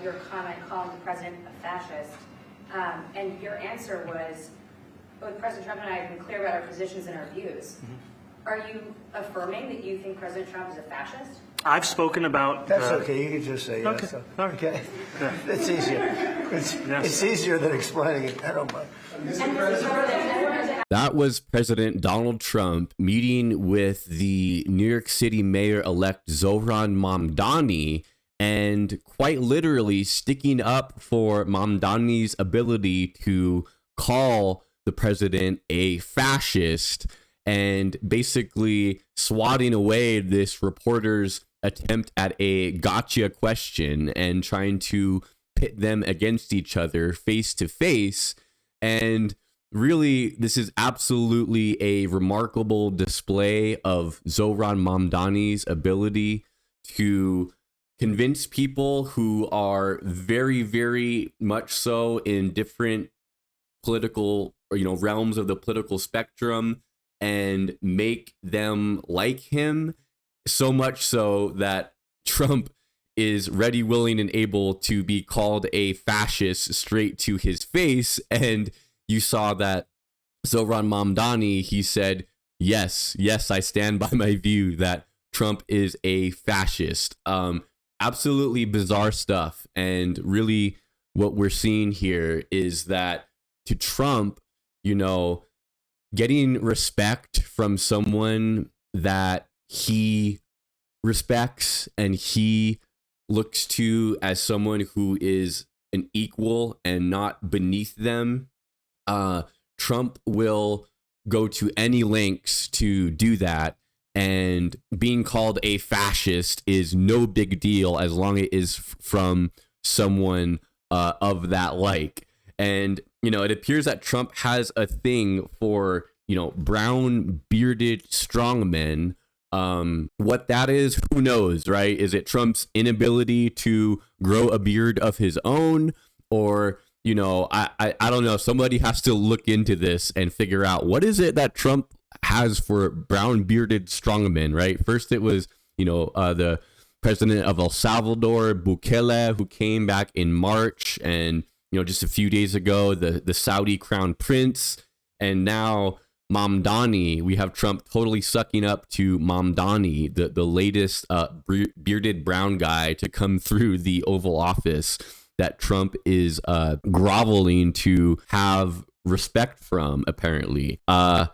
your comment calling the president a fascist, and your answer was, both President Trump and I have been clear about our positions and our views. Are you affirming that you think President Trump is a fascist? I've spoken about... That's okay. You can just say yes. Okay. All right. Okay. It's easier. It's easier than explaining it. I don't mind. That was President Donald Trump meeting with the New York City mayor-elect Zohran Mamdani, and quite literally sticking up for Mamdani's ability to call the president a fascist, and basically swatting away this reporter's attempt at a gotcha question and trying to pit them against each other face to face. And really, this is absolutely a remarkable display of Zohran Mamdani's ability to convince people who are very, very much so in different political, realms of the political spectrum, and make them like him, so much so that Trump is ready, willing, and able to be called a fascist straight to his face. And you saw that Zohran Mamdani, he said, yes, I stand by my view that Trump is a fascist. Absolutely bizarre stuff. And really what we're seeing here is that to Trump, getting respect from someone that he respects and he looks to as someone who is an equal and not beneath them, Trump will go to any lengths to do that. And being called a fascist is no big deal as long as it is from someone of that like. And, it appears that Trump has a thing for, brown bearded strongmen. What that is, who knows, right? Is it Trump's inability to grow a beard of his own? Or, I don't know. Somebody has to look into this and figure out what is it that Trump has for brown bearded strongmen, right? First it was, the president of El Salvador, Bukele, who came back in March, and, just a few days ago, the Saudi crown prince, and now Mamdani. We have Trump totally sucking up to Mamdani, the latest bearded brown guy to come through the Oval Office that Trump is groveling to have respect from, apparently.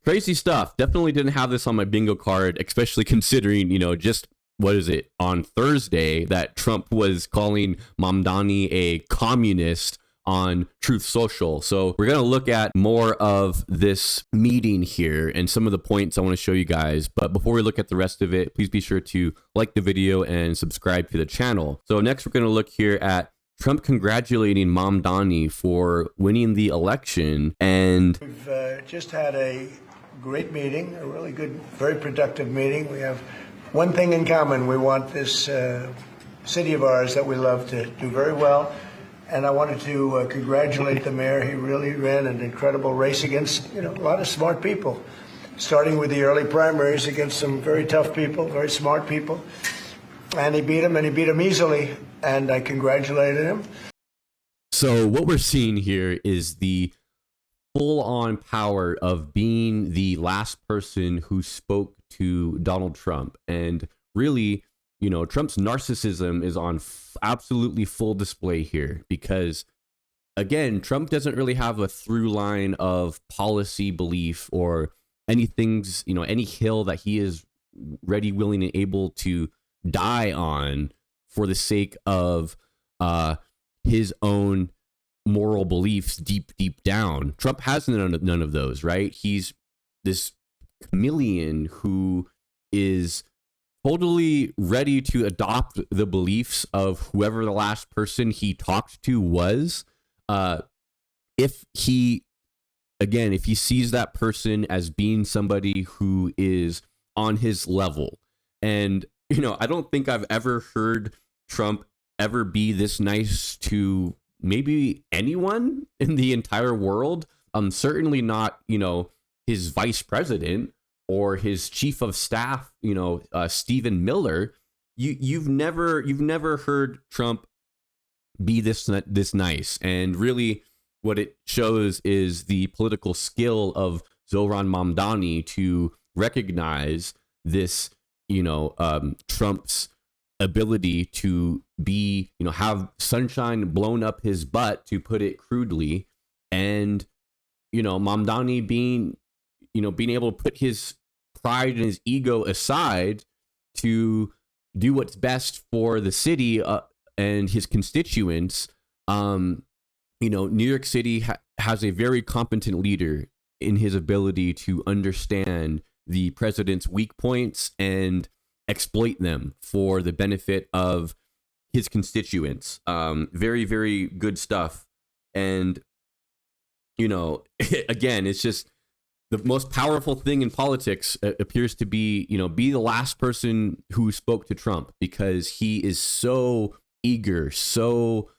Crazy stuff. Definitely didn't have this on my bingo card, especially considering, just what is it, on Thursday that Trump was calling Mamdani a communist on Truth Social. So we're going to look at more of this meeting here and some of the points I want to show you guys. But before we look at the rest of it, please be sure to like the video and subscribe to the channel. So next we're going to look here at Trump congratulating Mamdani for winning the election. And we've just had a great meeting, a really good, very productive meeting. We have one thing in common. We want this city of ours that we love to do very well. And I wanted to congratulate the mayor. He really ran an incredible race against, a lot of smart people, starting with the early primaries against some very tough people, very smart people. And he beat them easily. And I congratulated him. So what we're seeing here is the full-on power of being the last person who spoke to Donald Trump. And really, Trump's narcissism is on absolutely full display here, because, again, Trump doesn't really have a through line of policy belief or anything's, any hill that he is ready, willing, and able to die on for the sake of his own moral beliefs deep down. Trump has none of those, right? He's this chameleon who is totally ready to adopt the beliefs of whoever the last person he talked to was. If he sees that person as being somebody who is on his level. And, I don't think I've ever heard Trump ever be this nice to maybe anyone in the entire world. Certainly not, his vice president or his chief of staff, Stephen Miller. You've never heard Trump be this nice. And really what it shows is the political skill of Zohran Mamdani to recognize this, Trump's ability to be, have sunshine blown up his butt, to put it crudely. And, Mamdani being able to put his pride and his ego aside to do what's best for the city and his constituents. New York City has a very competent leader in his ability to understand the president's weak points and exploit them for the benefit of his constituents. Very, very good stuff. And, again, it's just the most powerful thing in politics appears to be, be the last person who spoke to Trump, because he is so eager, so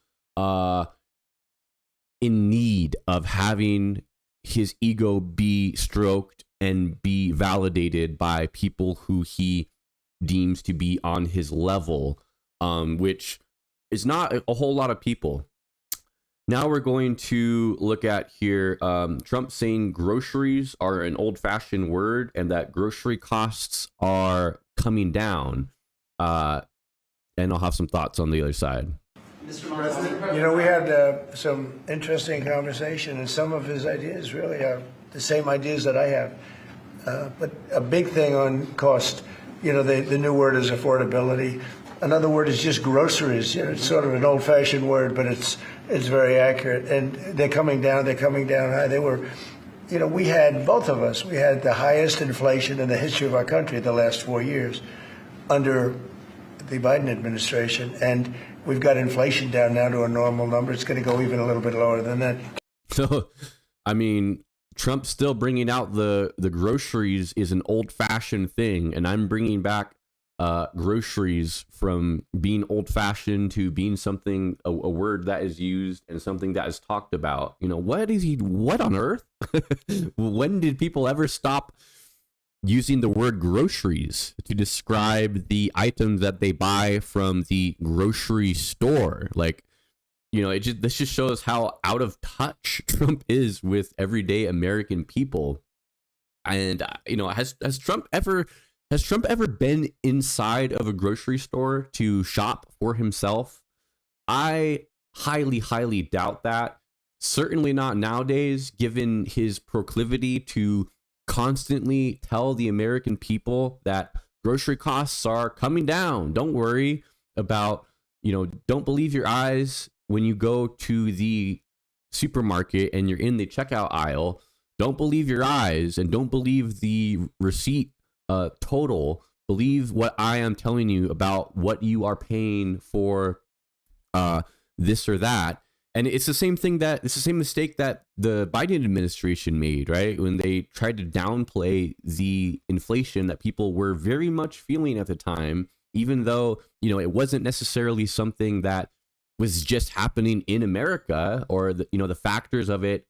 in need of having his ego be stroked and be validated by people who he deems to be on his level, which is not a whole lot of people. Now we're going to look at here, Trump saying groceries are an old-fashioned word and that grocery costs are coming down. And I'll have some thoughts on the other side. Mr. President, We had some interesting conversation, and some of his ideas really are the same ideas that I have. But a big thing on cost, the new word is affordability. Another word is just groceries. It's sort of an old-fashioned word, but it's very accurate. And they're coming down high. They were, we had, both of us, we had the highest inflation in the history of our country the last 4 years under the Biden administration. And we've got inflation down now to a normal number. It's going to go even a little bit lower than that. So, Trump still bringing out the groceries is an old-fashioned thing, and I'm bringing back groceries from being old-fashioned to being something, a word that is used and something that is talked about. What on earth? When did people ever stop using the word groceries to describe the items that they buy from the grocery store? This just shows how out of touch Trump is with everyday American people. And has Trump ever been inside of a grocery store to shop for himself? I highly, highly doubt that. Certainly not nowadays, given his proclivity to constantly tell the American people that grocery costs are coming down. Don't worry about, don't believe your eyes when you go to the supermarket and you're in the checkout aisle. Don't believe your eyes and don't believe the receipt total. Believe what I am telling you about what you are paying for this or that. And it's the same mistake that the Biden administration made, right? When they tried to downplay the inflation that people were very much feeling at the time, even though, it wasn't necessarily something that was just happening in America, or the factors of it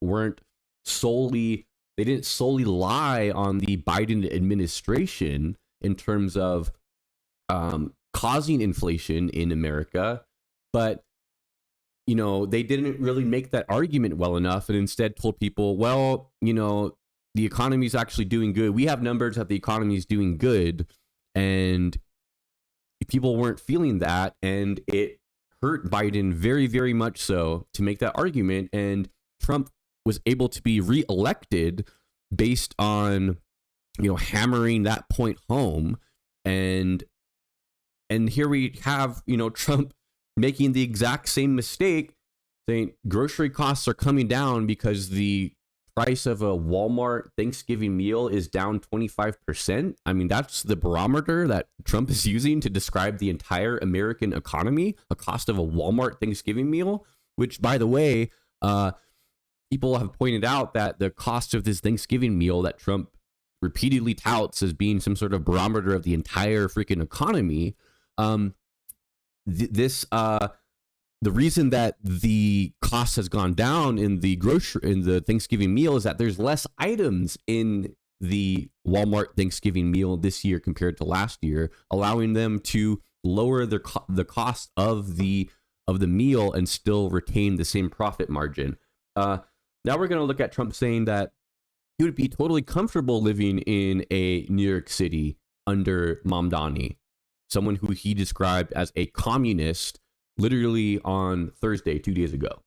they didn't solely lie on the Biden administration in terms of causing inflation in America, but they didn't really make that argument well enough, and instead told people, well, the economy is actually doing good. We have numbers that the economy is doing good, and people weren't feeling that, and it hurt Biden very, very much so to make that argument. And Trump was able to be reelected based on, hammering that point home. And here we have, Trump making the exact same mistake, saying grocery costs are coming down because the price of a Walmart Thanksgiving meal is down 25%. That's the barometer that Trump is using to describe the entire American economy, a cost of a Walmart Thanksgiving meal, which, by the way, people have pointed out that the cost of this Thanksgiving meal that Trump repeatedly touts as being some sort of barometer of the entire freaking economy, the reason that the cost has gone down in the Thanksgiving meal is that there's less items in the Walmart Thanksgiving meal this year compared to last year, allowing them to lower the cost of the of the meal and still retain the same profit margin. Now we're going to look at Trump saying that he would be totally comfortable living in a New York City under Mamdani, someone who he described as a communist, literally on Thursday, 2 days ago.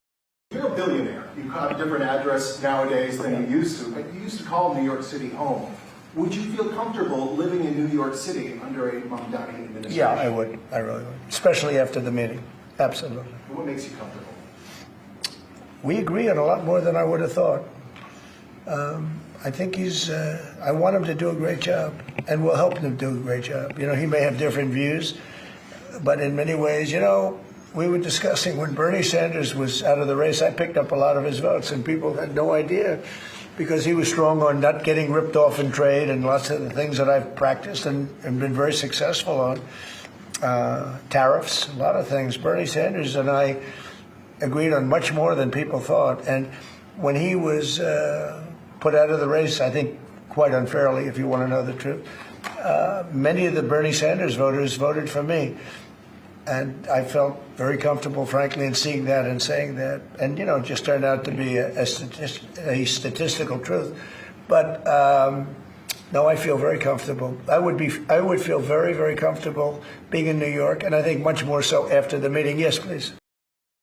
You're a billionaire. You have a different address nowadays than you used to, but you used to call New York City home. Would you feel comfortable living in New York City under a Mamdani administration? Yeah, I would. I really would. Especially after the meeting. Absolutely. What makes you comfortable? We agree on a lot more than I would have thought. I think I want him to do a great job, and we'll help him do a great job. You know, he may have different views, but in many ways, you know, we were discussing when Bernie Sanders was out of the race, I picked up a lot of his votes, and people had no idea because he was strong on not getting ripped off in trade and lots of the things that I've practiced and been very successful on. Tariffs, a lot of things. Bernie Sanders and I agreed on much more than people thought. And when he was put out of the race, I think quite unfairly, if you want to know the truth, many of the Bernie Sanders voters voted for me. And I felt very comfortable, frankly, in seeing that and saying that. And, you know, it just turned out to be a statistical truth. But no, I feel very comfortable. I would feel very, very comfortable being in New York, and I think much more so after the meeting. Yes, please.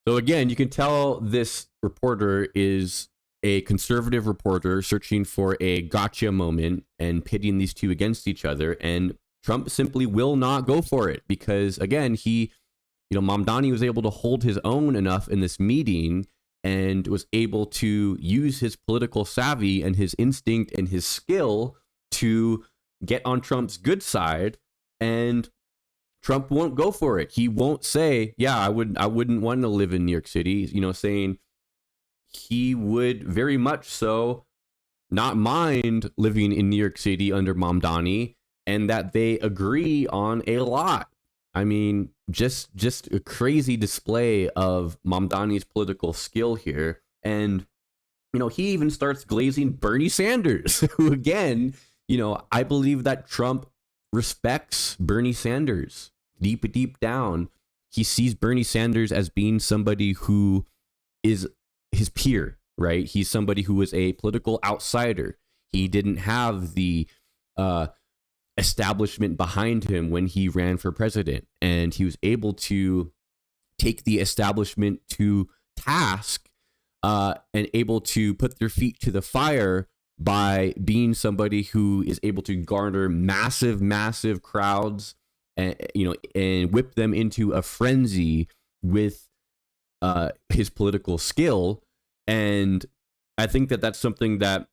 So again, you can tell this reporter is a conservative reporter searching for a gotcha moment and pitting these two against each other. And Trump simply will not go for it because, again, Mamdani was able to hold his own enough in this meeting and was able to use his political savvy and his instinct and his skill to get on Trump's good side, and Trump won't go for it. He won't say, yeah, I wouldn't want to live in New York City, saying he would very much so not mind living in New York City under Mamdani, and that they agree on a lot. I mean, just a crazy display of Mamdani's political skill here. And, he even starts glazing Bernie Sanders, who again, I believe that Trump respects Bernie Sanders deep down. He sees Bernie Sanders as being somebody who is his peer, right? He's somebody who is a political outsider. He didn't have the establishment behind him when he ran for president, and he was able to take the establishment to task and able to put their feet to the fire by being somebody who is able to garner massive crowds and whip them into a frenzy with his political skill. And I think that that's something that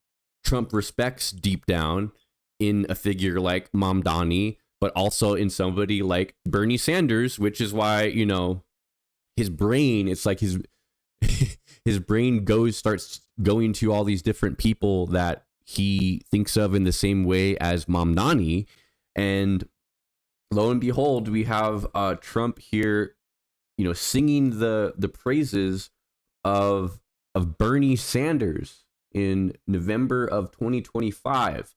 Trump respects deep down in a figure like Mamdani, but also in somebody like Bernie Sanders, which is why, his brain, it's like his brain starts going to all these different people that he thinks of in the same way as Mamdani. And lo and behold, we have Trump here, singing the praises of Bernie Sanders in November of 2025.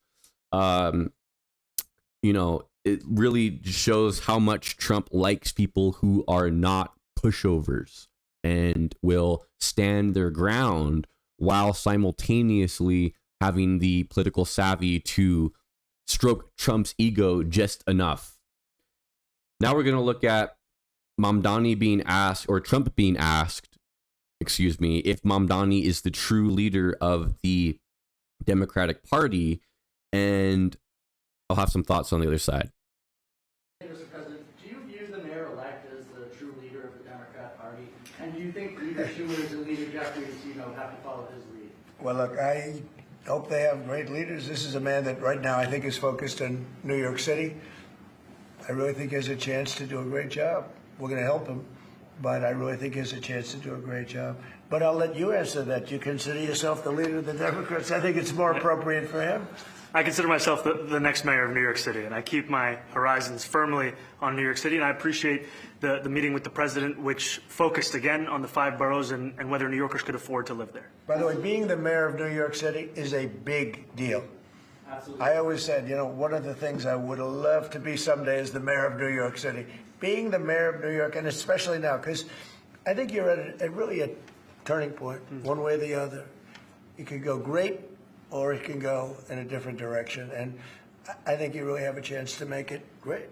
It really shows how much Trump likes people who are not pushovers and will stand their ground while simultaneously having the political savvy to stroke Trump's ego just enough. Now we're going to look at Mamdani being asked, or Trump being asked, if Mamdani is the true leader of the Democratic Party, and I'll have some thoughts on the other side. Mr. President, do you view the mayor-elect as the true leader of the Democrat Party? And do you think Leader Schumer's and Leader Jeffries, have to follow his lead? Well, look, I hope they have great leaders. This is a man that right now I think is focused on New York City. I really think he has a chance to do a great job. We're going to help him, but I really think he has a chance to do a great job. But I'll let you answer that. You consider yourself the leader of the Democrats. I think it's more appropriate for him. I consider myself the next mayor of New York City, and I keep my horizons firmly on New York City. And I appreciate the meeting with the president, which focused again on the 5 boroughs and whether New Yorkers could afford to live there. By the way, being the mayor of New York City is a big deal. Absolutely. I always said, one of the things I would love to be someday is the mayor of New York City. Being the mayor of New York, and especially now, because I think you're at really a turning point, one way or the other. It could go great, or it can go in a different direction. And I think you really have a chance to make it great.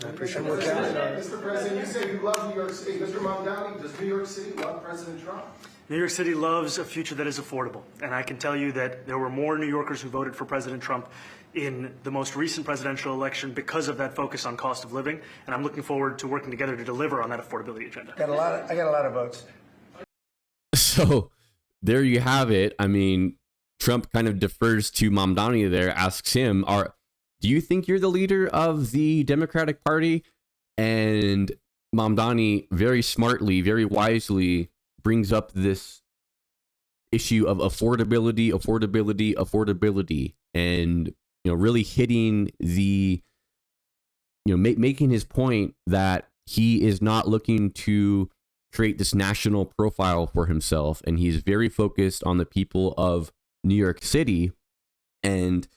I appreciate Mr. President, you say you love New York City. Mr. Mamdani, does New York City love President Trump? New York City loves a future that is affordable. And I can tell you that there were more New Yorkers who voted for President Trump in the most recent presidential election because of that focus on cost of living. And I'm looking forward to working together to deliver on that affordability agenda. I got a lot of votes. So there you have it. I mean, Trump kind of defers to Mamdani there, asks him, do you think you're the leader of the Democratic Party? And Mamdani very smartly, very wisely brings up this issue of affordability, and really hitting the making his point that he is not looking to create this national profile for himself, and he's very focused on the people of New York City. And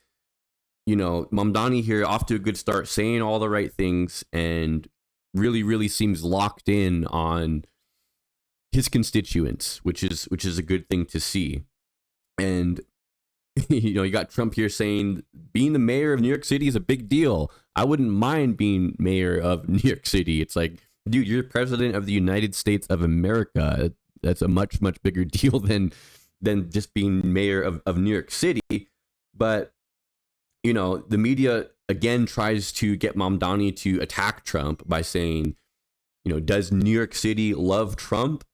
Mamdani here off to a good start, saying all the right things, and really seems locked in on his constituents, which is a good thing to see. And you got Trump here saying being the mayor of New York City is a big deal. I wouldn't mind being mayor of New York City. It's like, dude, you're president of the United States of America. That's a much bigger deal than just being mayor of New York City. But the media again tries to get Mamdani to attack Trump by saying, does New York City love Trump?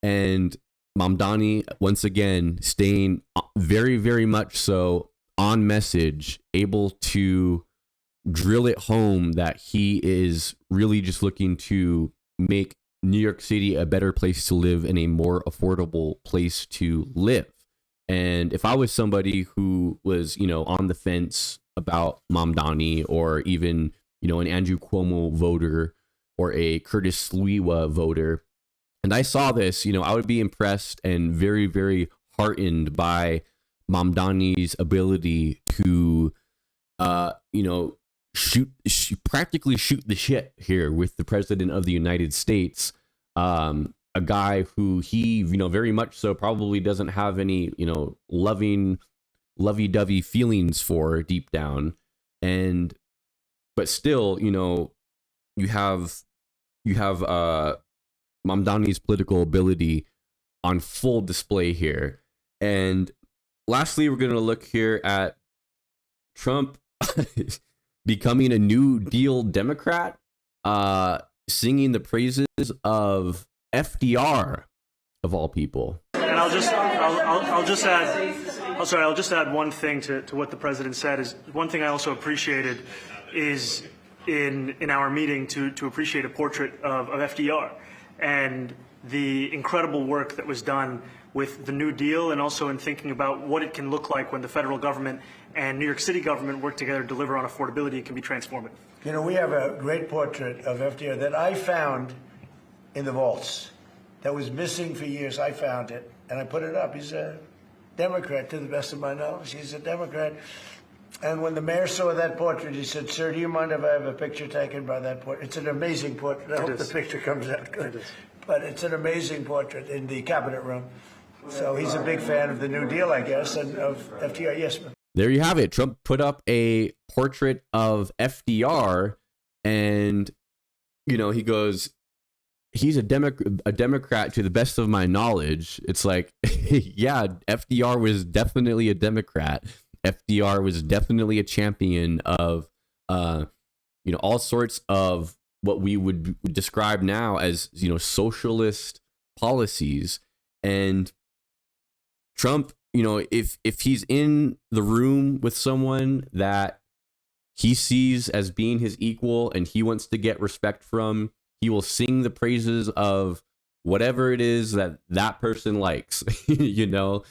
And Mamdani, once again, staying very much so on message, able to drill it home that he is really just looking to make New York City a better place to live and a more affordable place to live. And if I was somebody who was, on the fence about Mamdani, or even, an Andrew Cuomo voter or a Curtis Sliwa voter, and I saw this, I would be impressed and very heartened by Mamdani's ability to, practically shoot the shit here with the president of the United States. A guy who he, very much so probably doesn't have any, loving, lovey-dovey feelings for deep down. But still, you have Mamdani's political ability on full display here. And lastly, we're going to look here at Trump becoming a New Deal Democrat, singing the praises of FDR, of all people. And I'll just add one thing to what the president said. Is one thing I also appreciated is in our meeting to appreciate a portrait of FDR and the incredible work that was done with the New Deal, and also in thinking about what it can look like when the federal government and New York City government work together to deliver on affordability. It can be transformative. We have a great portrait of FDR that I found in the vaults that was missing for years. I found it and I put it up. He's a Democrat, to the best of my knowledge. He's a Democrat. And when the mayor saw that portrait, he said, "Sir, do you mind if I have a picture taken by that portrait?" It's an amazing portrait. I hope the picture comes out good. But it's an amazing portrait in the cabinet room. So he's a big fan of the New Deal, I guess, and of FDR. Yes, ma'am. There you have it. Trump put up a portrait of FDR, and he goes, he's a Democrat to the best of my knowledge. It's like, yeah, FDR was definitely a Democrat. FDR was definitely a champion of, all sorts of what we would describe now as, socialist policies. And Trump, if he's in the room with someone that he sees as being his equal and he wants to get respect from, he will sing the praises of whatever it is that person likes, no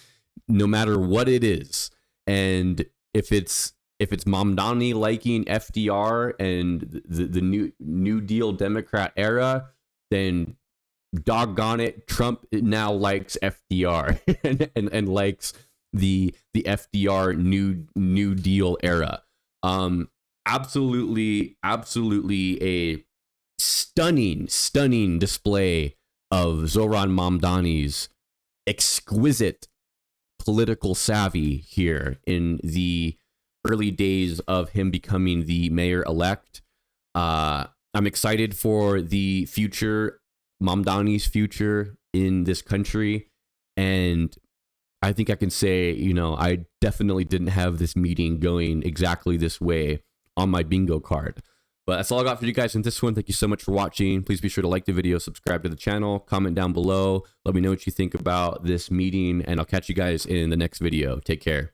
matter what it is. And if it's Mamdani liking FDR and the New Deal Democrat era, then doggone it, Trump now likes FDR and likes the FDR New Deal era. Absolutely a stunning display of Zohran Mamdani's exquisite political savvy here in the early days of him becoming the mayor-elect. I'm excited for the future, Mamdani's future in this country. And I think I can say, you know, I definitely didn't have this meeting going exactly this way on my bingo card. But that's all I got for you guys in this one. Thank you so much for watching. Please be sure to like the video, subscribe to the channel, comment down below. Let me know what you think about this meeting, and I'll catch you guys in the next video. Take care.